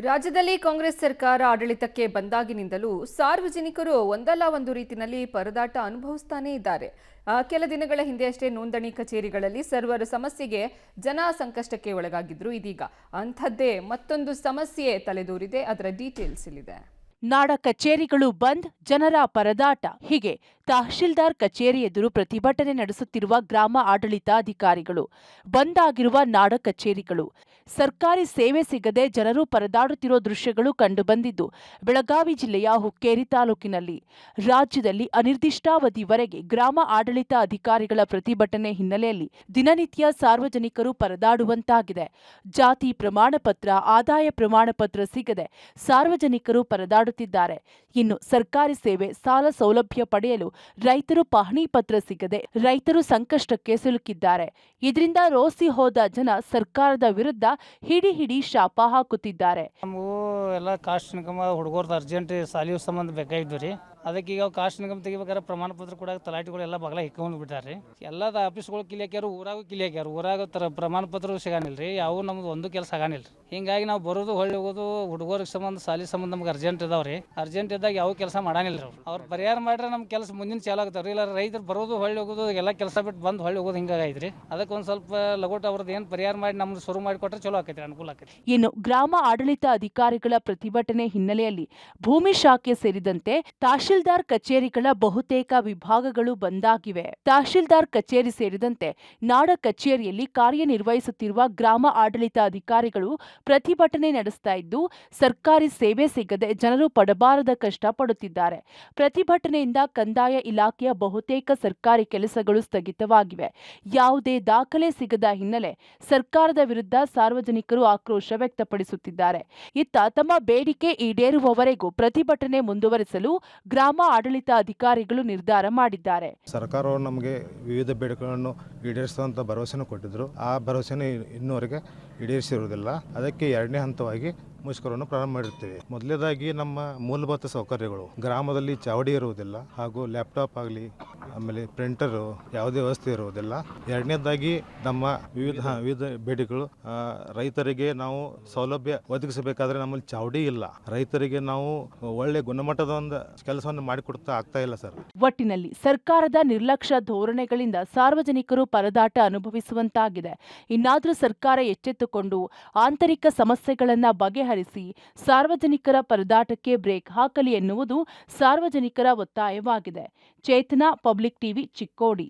ರಾಜ್ಯದಲ್ಲಿ ಕಾಂಗ್ರೆಸ್ ಸರ್ಕಾರ ಆಡಳಿತಕ್ಕೆ ಬಂದಾಗಿನಿಂದಲೂ ಸಾರ್ವಜನಿಕರು ಒಂದಲ್ಲ ಒಂದು ರೀತಿಯಲ್ಲಿ ಪರದಾಟ ಅನುಭವಿಸ್ತಾನೇ ಇದ್ದಾರೆ. ಕೆಲ ದಿನಗಳ ಹಿಂದೆಯಷ್ಟೇ ನೋಂದಣಿ ಕಚೇರಿಗಳಲ್ಲಿ ಸರ್ವರ್ ಸಮಸ್ಯೆಗೆ ಜನ ಸಂಕಷ್ಟಕ್ಕೆ ಒಳಗಾಗಿದ್ರು. ಇದೀಗ ಅಂಥದ್ದೇ ಮತ್ತೊಂದು ಸಮಸ್ಯೆ ತಲೆದೂರಿದೆ. ಅದರ ಡೀಟೇಲ್ಸ್ ಇಲ್ಲಿದೆ. ನಾಡ ಕಚೇರಿಗಳು ಬಂದ್, ಜನರ ಪರದಾಟ. ಹೀಗೆ ತಹಶೀಲ್ದಾರ್ ಕಚೇರಿ ಎದುರು ಪ್ರತಿಭಟನೆ ನಡೆಸುತ್ತಿರುವ ಗ್ರಾಮ ಆಡಳಿತಾಧಿಕಾರಿಗಳು, ಬಂದ್ ಆಗಿರುವ ನಾಡ ಕಚೇರಿಗಳು, ಸರ್ಕಾರಿ ಸೇವೆ ಸಿಗದೆ ಜನರು ಪರದಾಡುತ್ತಿರುವ ದೃಶ್ಯಗಳು ಕಂಡುಬಂದಿದ್ದು ಬೆಳಗಾವಿ ಜಿಲ್ಲೆಯ ಹುಕ್ಕೇರಿ ತಾಲೂಕಿನಲ್ಲಿ. ರಾಜ್ಯದಲ್ಲಿ ಅನಿರ್ದಿಷ್ಟಾವಧಿವರೆಗೆ ಗ್ರಾಮ ಆಡಳಿತ ಅಧಿಕಾರಿಗಳ ಪ್ರತಿಭಟನೆ ಹಿನ್ನೆಲೆಯಲ್ಲಿ ದಿನನಿತ್ಯ ಸಾರ್ವಜನಿಕರು ಪರದಾಡುವಂತಾಗಿದೆ. ಜಾತಿ ಪ್ರಮಾಣ ಪತ್ರ, ಆದಾಯ ಪ್ರಮಾಣ ಪತ್ರ ಸಿಗದೆ ಸಾರ್ವಜನಿಕರು ಪರದಾಡುತ್ತಿದ್ದಾರೆ. ಇನ್ನು ಸರ್ಕಾರಿ ಸೇವೆ, ಸಾಲ ಸೌಲಭ್ಯ ಪಡೆಯಲು ರೈತರು ಪಹಣಿ ಪತ್ರ ಸಿಗದೆ ರೈತರು ಸಂಕಷ್ಟಕ್ಕೆ ಸಿಲುಕಿದ್ದಾರೆ. ಇದರಿಂದ ರೋಸಿ ಹೋದ ಜನ ಸರ್ಕಾರದ ವಿರುದ್ಧ ಹಿಡಿ ಶಾಪ ಹಾಕುತ್ತಿದ್ದಾರೆ. ನಮಗೂ ಎಲ್ಲ ಕಾಸ್ಟ್ ಇನ್ಕಮ್ ಹುಡುಗರ್ದು ಅರ್ಜೆಂಟ್ ಸಾಲಿಯೋ ಸಂಬಂಧ ಬೇಕಾಗಿದ್ವು ರೀ. ಅದಕ್ಕೆ ಈಗ ಕಾಸ್ಟ್ ಇನ್ಕಮ್ ತೆಗಿಬೇಕಾದ್ರೆ ಪ್ರಮಾಣ ಪತ್ರ ಕೂಡ ತಲಾಟಿಗಳು ಎಲ್ಲ ಬಗಲ ಹಿಕ್ಕೊಂಡು ಬಿಟ್ಟಾರೆ. ಎಲ್ಲದ ಆಫೀಸ್ಗಳು ಕಿಲಿ ಹಾಕ್ಯಾರು, ಊರಾಗೂ ಕಿಲಿ ಹಾಕ್ಯಾರು. ಊರಾಗ ಪ್ರಮಾಣ ಪತ್ರ ಸಿಗಾನಿಲ್ಲ ರೀ, ಯಾವ ನಮ್ದು ಒಂದು ಕೆಲಸ ಆಗಾನಿಲ್ಲ ರೀ. ಹಿಂಗಾಗಿ ನಾವು ಬರೋದು ಹೊಳ್ಳಿ ಹೋಗೋದು ಹುಡುಗರಿಗೆ ಸಂಬಂಧ ಸಾಲಿ ಸಂಬಂಧ ನಮ್ಗೆ ಅರ್ಜೆಂಟ್ ಇದಾವೆ ರೀ. ಅರ್ಜೆಂಟ್ ಇದ್ದಾಗ ಯಾವ ಕೆಲಸ ಮಾಡಾನಿಲ್ಲ ರೀ. ಅವ್ರು ಪರಿಹಾರ ಮಾಡ್ರೆ ನಮ್ಮ ಕೆಲಸ ಮುಂದಿನ ಚಾಲು ಆಗ್ತಾವೆ ರೀ. ಇಲ್ಲ ರೈತರು ಬರೋದು ಹೊಳ್ಳಿ ಹೋಗೋದು ಎಲ್ಲ ಕೆಲಸ ಬಿಟ್ಟು ಬಂದು ಹೊಳ್ಳಿ ಹೋಗೋದು ಹಿಂಗಾಗೈತೆ ರೀ. ಅದಕ್ಕೆ ಒಂದು ಸ್ವಲ್ಪ ಲಗೋಟ್ ಅವ್ರದ್ದು ಏನು ಪರಿಹಾರ ಮಾಡಿ ನಮ್ದು ಶುರು ಮಾಡಿಕೊಟ್ರೆ ಚಲೋ ಆಕೈತಿ, ಅನುಕೂಲ ಆಕೈತಿ. ಇನ್ನು ಗ್ರಾಮ ಆಡಳಿತ ಅಧಿಕಾರಿಗಳ ಪ್ರತಿಭಟನೆ ಹಿನ್ನೆಲೆಯಲ್ಲಿ ಭೂಮಿ ಶಾಖೆ ಸೇರಿದಂತೆ ತಹಶೀಲ್ದಾರ್ ಕಚೇರಿಗಳ ಬಹುತೇಕ ವಿಭಾಗಗಳು ಬಂದಾಗಿವೆ. ತಹಶೀಲ್ದಾರ್ ಕಚೇರಿ ಸೇರಿದಂತೆ ನಾಡ ಕಚೇರಿಯಲ್ಲಿ ಕಾರ್ಯನಿರ್ವಹಿಸುತ್ತಿರುವ ಗ್ರಾಮ ಆಡಳಿತ ಅಧಿಕಾರಿಗಳು ಪ್ರತಿಭಟನೆ ನಡೆಸ್ತಾ ಇದ್ದು ಸರ್ಕಾರಿ ಸೇವೆ ಸಿಗದೆ ಜನರು ಪಡಬಾರದ ಕಷ್ಟ ಪಡುತ್ತಿದ್ದಾರೆ. ಪ್ರತಿಭಟನೆಯಿಂದ ಕಂದಾಯ ಇಲಾಖೆಯ ಬಹುತೇಕ ಸರ್ಕಾರಿ ಕೆಲಸಗಳು ಸ್ಥಗಿತವಾಗಿವೆ. ಯಾವುದೇ ದಾಖಲೆ ಸಿಗದ ಹಿನ್ನೆಲೆ ಸರ್ಕಾರದ ವಿರುದ್ಧ ಸಾರ್ವಜನಿಕರು ಆಕ್ರೋಶ ವ್ಯಕ್ತಪಡಿಸುತ್ತಿದ್ದಾರೆ. ಇತ್ತ ತಮ್ಮ ಬೇಡಿಕೆ ಈಡೇರುವವರೆಗೂ ಪ್ರತಿಭಟನೆ ಮುಂದುವರಿಸಲು ಗ್ರಾಮ ಆಡಳಿತ ಅಧಿಕಾರಿಗಳು ನಿರ್ಧಾರ ಮಾಡಿದ್ದಾರೆ. ಸರ್ಕಾರವು ನಮಗೆ ವಿವಿಧ ಬೇಡಿಕೆಗಳನ್ನು ಈಡೇರಿಸುವಂತ ಭರವಸೆಯನ್ನು ಕೊಟ್ಟಿದ್ರು. ಆ ಭರವಸೆಯನ್ನು ಇನ್ನೂವರೆಗೆ ಈಡೇರಿಸಿರುವುದಿಲ್ಲ. ಅದಕ್ಕೆ ಎರಡನೇ ಹಂತವಾಗಿ ಮುಷ್ಕರವನ್ನು ಪ್ರಾರಂಭ ಮಾಡಿರ್ತೇವೆ. ಮೊದಲನೇದಾಗಿ ನಮ್ಮ ಮೂಲಭೂತ ಸೌಕರ್ಯಗಳು, ಗ್ರಾಮದಲ್ಲಿ ಚಾವಡಿ ಇರುವುದಿಲ್ಲ, ಹಾಗೂ ಲ್ಯಾಪ್ಟಾಪ್ ಆಗಲಿ, ಆಮೇಲೆ ಪ್ರಿಂಟರು, ಯಾವುದೇ ವ್ಯವಸ್ಥೆ ಇರುವುದಿಲ್ಲ. ಎರಡನೇದಾಗಿ ನಮ್ಮ ವಿವಿಧ ಬೇಡಿಕೆಗಳು, ರೈತರಿಗೆ ನಾವು ಸೌಲಭ್ಯ ಒದಗಿಸಬೇಕಾದ್ರೆ ನಮ್ಮಲ್ಲಿ ಚಾವಡಿ ಇಲ್ಲ. ರೈತರಿಗೆ ನಾವು ಒಳ್ಳೆ ಗುಣಮಟ್ಟದ ಒಂದು ಕೆಲಸವನ್ನು ಮಾಡಿಕೊಡ್ತಾ ಆಗ್ತಾ ಇಲ್ಲ ಸರ್. ಒಟ್ಟಿನಲ್ಲಿ ಸರ್ಕಾರದ ನಿರ್ಲಕ್ಷ್ಯ ಧೋರಣೆಗಳಿಂದ ಸಾರ್ವಜನಿಕರು ಪರದಾಟ ಅನುಭವಿಸುವಂತಾಗಿದೆ. ಇನ್ನಾದರೂ ಸರ್ಕಾರ ಎಚ್ಚೆತ್ತುಕೊಂಡು ಆಂತರಿಕ ಸಮಸ್ಯೆಗಳನ್ನು ಬಗೆಹರಿಸಿ ಸಾರ್ವಜನಿಕರ ಪರದಾಟಕ್ಕೆ ಬ್ರೇಕ್ ಹಾಕಲಿ ಎನ್ನುವುದು ಸಾರ್ವಜನಿಕರ ಒತ್ತಾಯವಾಗಿದೆ. ಚೇತನ, ಪಬ್ಲಿಕ್ ಟಿವಿ, ಚಿಕ್ಕೋಡಿ.